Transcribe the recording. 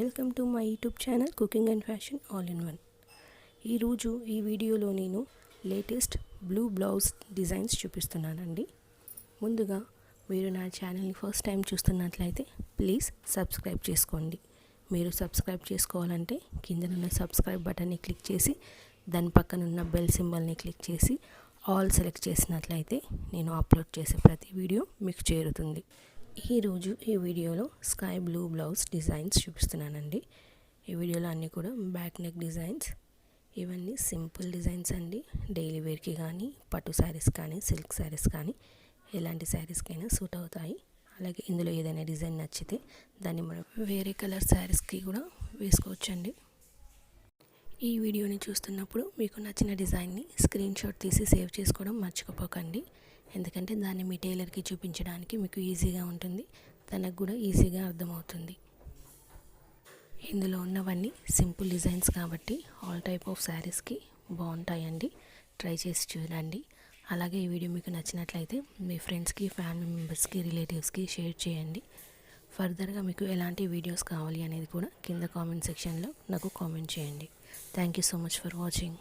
Welcome to my YouTube channel cooking and fashion all in one. ఈరోజు ఈ వీడియోలో నేను లేటెస్ట్ బ్లూ బ్లౌజ్ డిజైన్స్ చూపిస్తున్నానండి. ముందుగా మీరు నా ఛానల్ని ఫస్ట్ టైం చూస్తున్నట్లయితే ప్లీజ్ సబ్స్క్రైబ్ చేసుకోండి. మీరు సబ్స్క్రైబ్ చేసుకోవాలంటే కిందనున్న సబ్స్క్రైబ్ బటన్ని క్లిక్ చేసి దాని పక్కన ఉన్న బెల్ సింబల్ని క్లిక్ చేసి ఆల్ సెలెక్ట్ చేసినట్లయితే నేను అప్లోడ్ చేసే ప్రతి వీడియో మీకు చేరుతుంది. ఈరోజు ఈ వీడియోలో స్కై బ్లూ బ్లౌజ్ డిజైన్స్ చూపిస్తున్నానండి. ఈ వీడియోలో అన్నీ కూడా బ్యాక్ నెక్ డిజైన్స్. ఇవన్నీ సింపుల్ డిజైన్స్ అండి. డైలీ వేర్కి కానీ, పట్టు శారీస్ కానీ, సిల్క్ శారీస్ కానీ, ఎలాంటి శారీస్కైనా సూట్ అవుతాయి. అలాగే ఇందులో ఏదైనా డిజైన్ నచ్చితే దాన్ని మనం వేరే కలర్ శారీస్కి కూడా వేసుకోవచ్చండి. ఈ వీడియోని చూస్తున్నప్పుడు మీకు నచ్చిన డిజైన్ని స్క్రీన్ షాట్ తీసి సేవ్ చేసుకోవడం మర్చిపోకండి. ఎందుకంటే దాన్ని మీ టైలర్కి చూపించడానికి మీకు ఈజీగా ఉంటుంది, తనకు కూడా ఈజీగా అర్థమవుతుంది. ఇందులో ఉన్నవన్నీ సింపుల్ డిజైన్స్ కాబట్టి ఆల్ టైప్ ఆఫ్ శారీస్కి బాగుంటాయండి. ట్రై చేసి చూడండి. అలాగే ఈ వీడియో మీకు నచ్చినట్లయితే మీ ఫ్రెండ్స్కి, ఫ్యామిలీ మెంబర్స్కి, రిలేటివ్స్కి షేర్ చేయండి. ఫర్దర్గా మీకు ఎలాంటి వీడియోస్ కావాలి అనేది కూడా కింద కామెంట్ సెక్షన్లో నాకు కామెంట్ చేయండి. Thank you so much for watching.